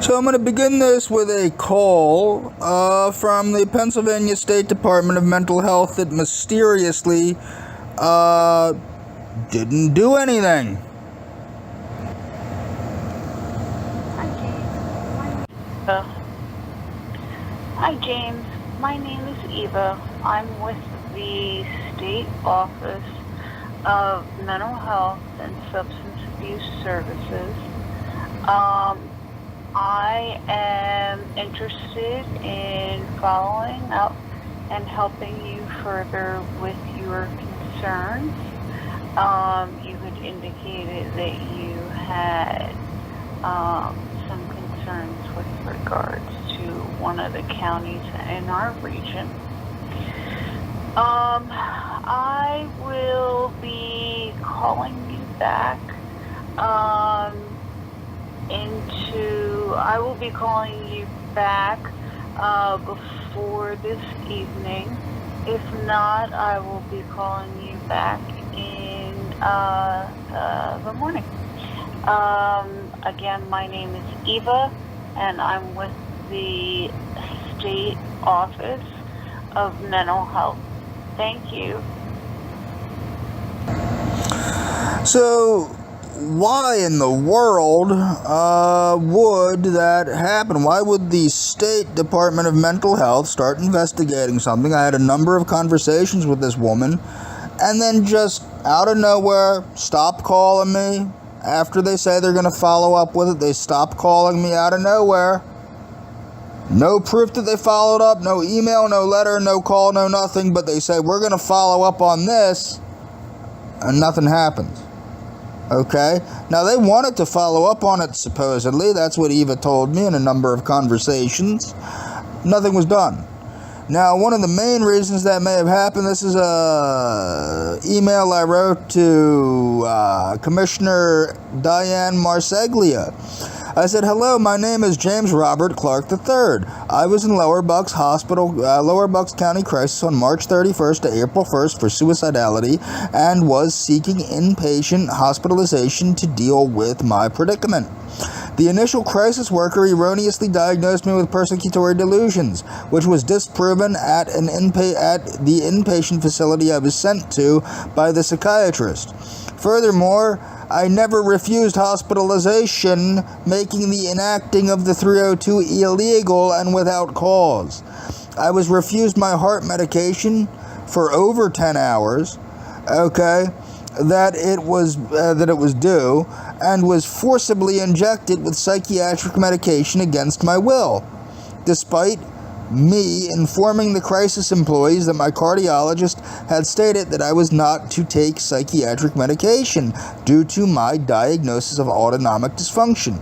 So I'm going to begin this with a call from the Pennsylvania State Department of Mental Health that mysteriously didn't do anything. Hi James, my name is Eva. I'm with the State Office of Mental Health and Substance Abuse Services. I am interested in following up and helping you further with your concerns. You had indicated that you had some concerns with regards to one of the counties in our region. I will be calling you back before this evening. If not, I will be calling you back in the morning. Again, my name is Eva, and I'm with the State Office of Mental Health. Thank you. So, why in the world would that happen? Why would the State Department of Mental Health start investigating something? I had a number of conversations with this woman, and then just out of nowhere, stop calling me. After they say they're going to follow up with it, they stop calling me out of nowhere. No proof that they followed up, no email, no letter, no call, no nothing, but they say, we're going to follow up on this, and nothing happens. Okay? Now, they wanted to follow up on it, supposedly. That's what Eva told me in a number of conversations. Nothing was done. Now, one of the main reasons that may have happened, this is a email I wrote to Commissioner Diane Marseglia. I said, hello, my name is James Robert Clark III. I was in Lower Bucks County Crisis on March 31st to April 1st for suicidality and was seeking inpatient hospitalization to deal with my predicament. The initial crisis worker erroneously diagnosed me with persecutory delusions, which was disproven at the inpatient facility I was sent to by the psychiatrist. Furthermore, I never refused hospitalization, making the enacting of the 302 illegal and without cause. I was refused my heart medication for over 10 hours, that it was due, and was forcibly injected with psychiatric medication against my will, despite me informing the crisis employees that my cardiologist had stated that I was not to take psychiatric medication due to my diagnosis of autonomic dysfunction.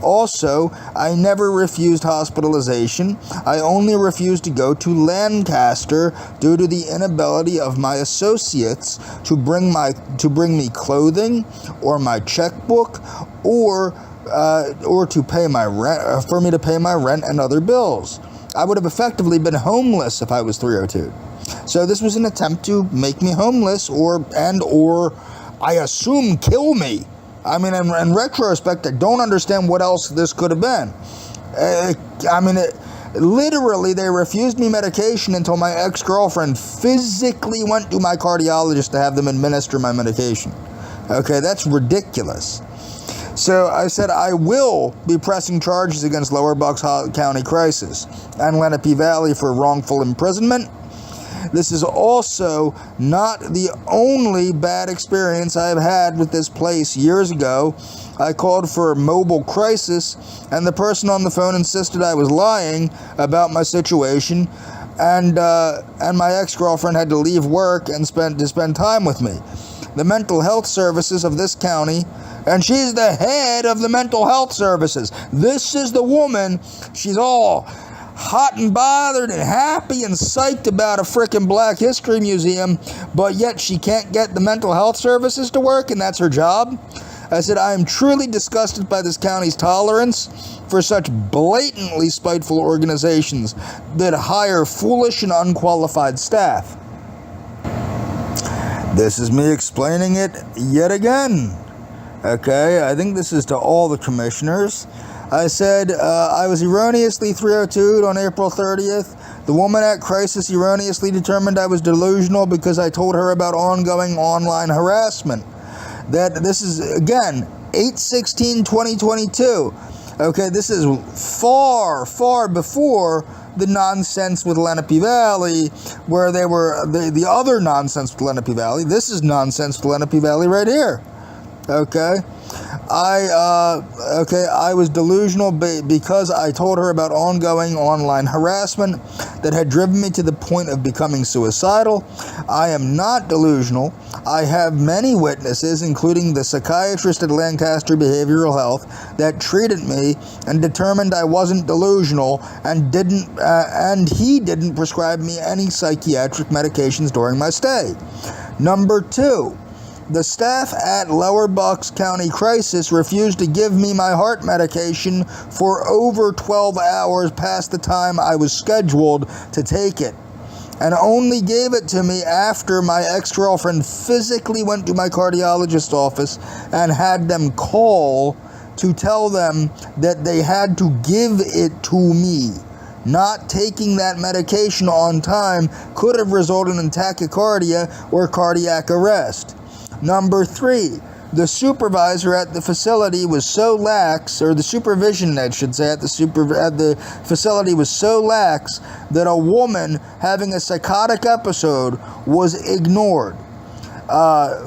Also, I never refused hospitalization. I only refused to go to Lancaster due to the inability of my associates to bring me clothing or my checkbook or to pay my rent, for me to pay my rent and other bills. I would have effectively been homeless if I was 302. So this was an attempt to make me homeless or I assume kill me. I mean, in retrospect, I don't understand what else this could have been. Literally, they refused me medication until my ex-girlfriend physically went to my cardiologist to have them administer my medication. Okay, that's ridiculous. So I said I will be pressing charges against Lower Bucks County Crisis and Lenape Valley for wrongful imprisonment. This is also not the only bad experience I've had with this place. Years ago, I called for a mobile crisis, and the person on the phone insisted I was lying about my situation, and my ex-girlfriend had to leave work and spend time with me. The mental health services of this county, and she's the head of the mental health services. This is the woman, she's all hot and bothered and happy and psyched about a frickin' Black History Museum, but yet she can't get the mental health services to work, and that's her job. I said, I am truly disgusted by this county's tolerance for such blatantly spiteful organizations that hire foolish and unqualified staff. This is me explaining it yet again. Okay, I think this is to all the commissioners. I said, I was erroneously 302'd on April 30th. The woman at crisis erroneously determined I was delusional because I told her about ongoing online harassment. That this is, again, 8/16/2022. Okay, this is far, far before the nonsense with Lenape Valley, where they were the other nonsense with Lenape Valley. This is nonsense with Lenape Valley right here. Okay, I was delusional because I told her about ongoing online harassment that had driven me to the point of becoming suicidal. I am not delusional. I have many witnesses, including the psychiatrist at Lancaster Behavioral Health, that treated me and determined I wasn't delusional and he didn't prescribe me any psychiatric medications during my stay. Number 2. The staff at Lower Bucks County Crisis refused to give me my heart medication for over 12 hours past the time I was scheduled to take it, and only gave it to me after my ex-girlfriend physically went to my cardiologist's office and had them call to tell them that they had to give it to me. Not taking that medication on time could have resulted in tachycardia or cardiac arrest. Number 3, the supervisor at the facility was so lax, or the supervision, I should say, at the facility was so lax that a woman having a psychotic episode was ignored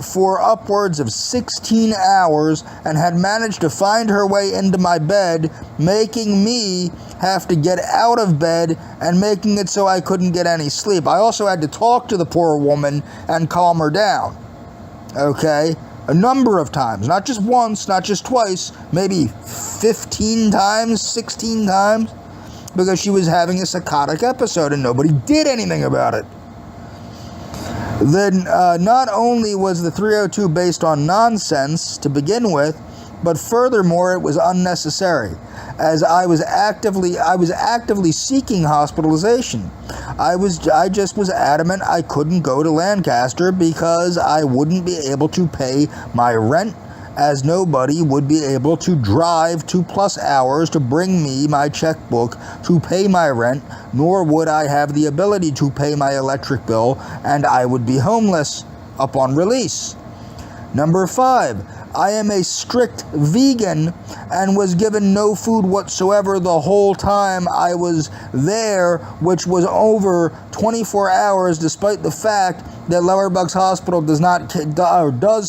for upwards of 16 hours and had managed to find her way into my bed, making me have to get out of bed and making it so I couldn't get any sleep. I also had to talk to the poor woman and calm her down. Okay, a number of times, not just once, not just twice, maybe 15 times, 16 times, because she was having a psychotic episode and nobody did anything about it. Then, not only was the 302 based on nonsense to begin with, but furthermore, it was unnecessary, as I was actively seeking hospitalization. I just was adamant I couldn't go to Lancaster because I wouldn't be able to pay my rent, as nobody would be able to drive 2+ hours to bring me my checkbook to pay my rent, nor would I have the ability to pay my electric bill, and I would be homeless upon release. Number 5, I am a strict vegan and was given no food whatsoever the whole time I was there, which was over 24 hours, despite the fact that Lower Bucks Hospital does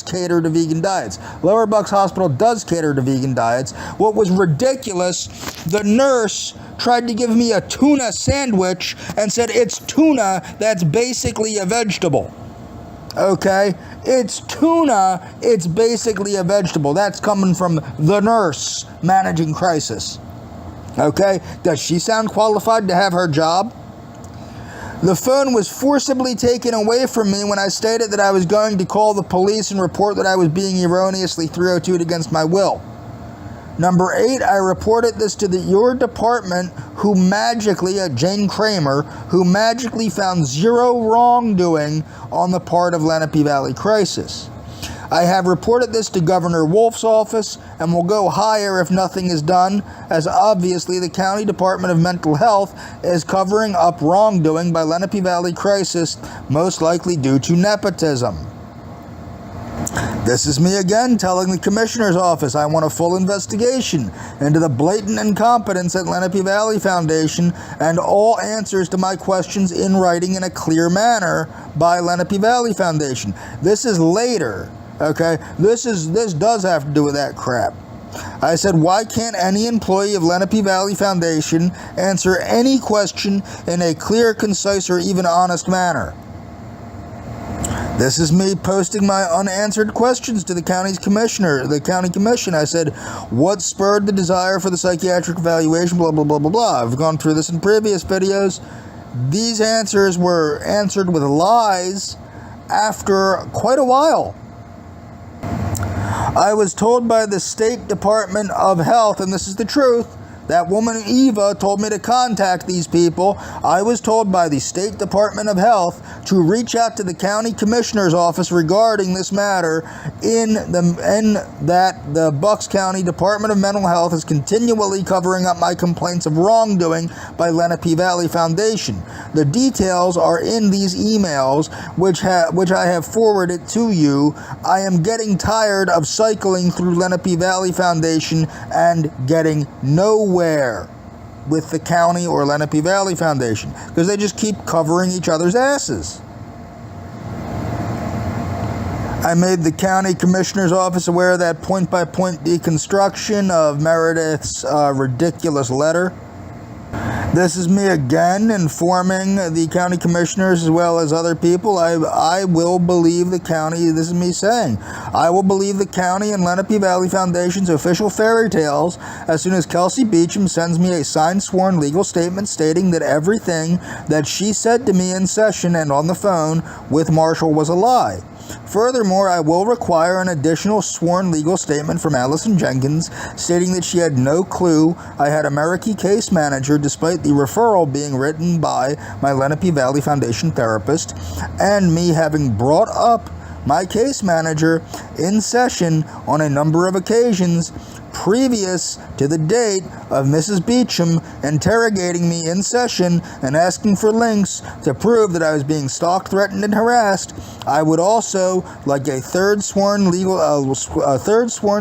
cater to vegan diets. Lower Bucks Hospital does cater to vegan diets. What was ridiculous, the nurse tried to give me a tuna sandwich and said, "It's tuna, that's basically a vegetable." Okay, it's tuna, it's basically a vegetable. That's coming from the nurse managing crisis. Okay, does she sound qualified to have her job? The phone was forcibly taken away from me when I stated that I was going to call the police and report that I was being erroneously 302'd against my will. Number 8, I reported this to your department, who magically, Jane Kramer, who magically found zero wrongdoing on the part of Lenape Valley Crisis. I have reported this to Governor Wolf's office and will go higher if nothing is done, as obviously the County Department of Mental Health is covering up wrongdoing by Lenape Valley Crisis, most likely due to nepotism. This is me again telling the Commissioner's Office I want a full investigation into the blatant incompetence at Lenape Valley Foundation and all answers to my questions in writing in a clear manner by Lenape Valley Foundation. This is later, okay? This does have to do with that crap. I said, why can't any employee of Lenape Valley Foundation answer any question in a clear, concise, or even honest manner? This is me posting my unanswered questions to the county commission. I said, what spurred the desire for the psychiatric evaluation, blah, blah, blah, blah, blah. I've gone through this in previous videos. These answers were answered with lies after quite a while. I was told by the State Department of Health, and this is the truth, That woman Eva told me to contact these people. I was told by the State Department of Health to reach out to the county commissioner's office regarding this matter, in that the Bucks County Department of Mental Health is continually covering up my complaints of wrongdoing by Lenape Valley Foundation. The details are in these emails, which I have forwarded to you. I am getting tired of cycling through Lenape Valley Foundation and getting nowhere with the county or Lenape Valley Foundation, because they just keep covering each other's asses. I made the county commissioner's office aware of that point-by-point deconstruction of Meredith's ridiculous letter. This is me again informing the county commissioners as well as other people. I will believe the county, this is me saying, I will believe the county and Lenape Valley Foundation's official fairy tales as soon as Kelsey Beecham sends me a signed sworn legal statement stating that everything that she said to me in session and on the phone with Marshall was a lie. Furthermore, I will require an additional sworn legal statement from Allison Jenkins stating that she had no clue I had a Merricky case manager despite the referral being written by my Lenape Valley Foundation therapist, and me having brought up my case manager in session on a number of occasions previous to the date of Mrs. Beecham interrogating me in session and asking for links to prove that I was being stalked, threatened, and harassed. I would also like a third sworn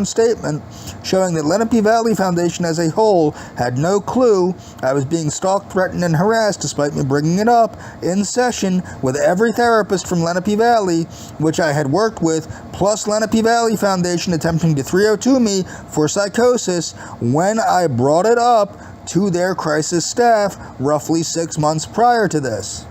statement showing that Lenape Valley Foundation as a whole had no clue I was being stalked, threatened, and harassed despite me bringing it up in session with every therapist from Lenape Valley, which I had worked with, plus Lenape Valley Foundation attempting to 302 me for psychosis when I brought it up to their crisis staff roughly 6 months prior to this.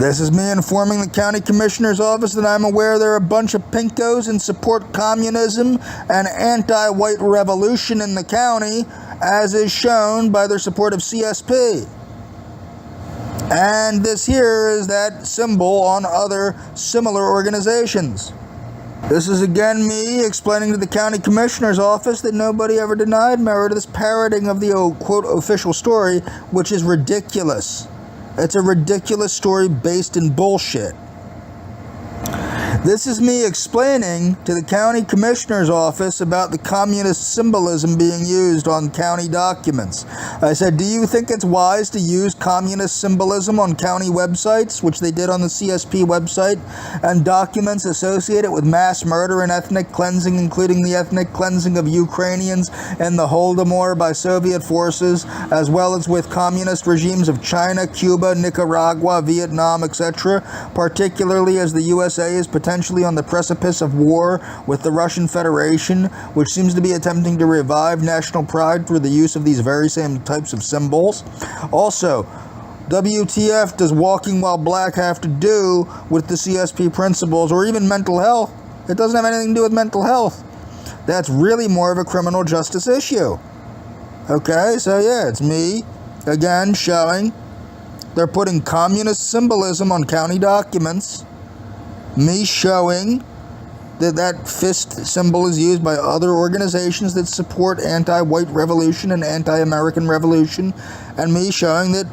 This is me informing the county commissioner's office that I'm aware there are a bunch of pinkos and support communism and anti-white revolution in the county, as is shown by their support of CSP. And this here is that symbol on other similar organizations. This is again me explaining to the county commissioner's office that nobody ever denied Meredith's parroting of the quote official story, which is ridiculous. It's a ridiculous story based in bullshit. This is me explaining to the county commissioner's office about the communist symbolism being used on county documents. I said, do you think it's wise to use communist symbolism on county websites, which they did on the CSP website, and documents associated with mass murder and ethnic cleansing, including the ethnic cleansing of Ukrainians and the Holodomor by Soviet forces, as well as with communist regimes of China, Cuba, Nicaragua, Vietnam, etc., particularly as the USA is potentially on the precipice of war with the Russian Federation, which seems to be attempting to revive national pride through the use of these very same types of symbols. Also, WTF does walking while black have to do with the CSP principles or even mental health? It doesn't have anything to do with mental health. That's really more of a criminal justice issue. Okay, so yeah, it's me, again, showing they're putting communist symbolism on county documents. Me showing that fist symbol is used by other organizations that support anti-white revolution and anti-American revolution, and me showing that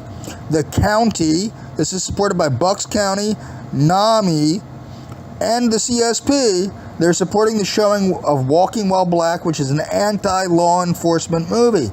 the county, this is supported by Bucks County, NAMI, and the CSP, they're supporting the showing of Walking While Black, which is an anti-law enforcement movie.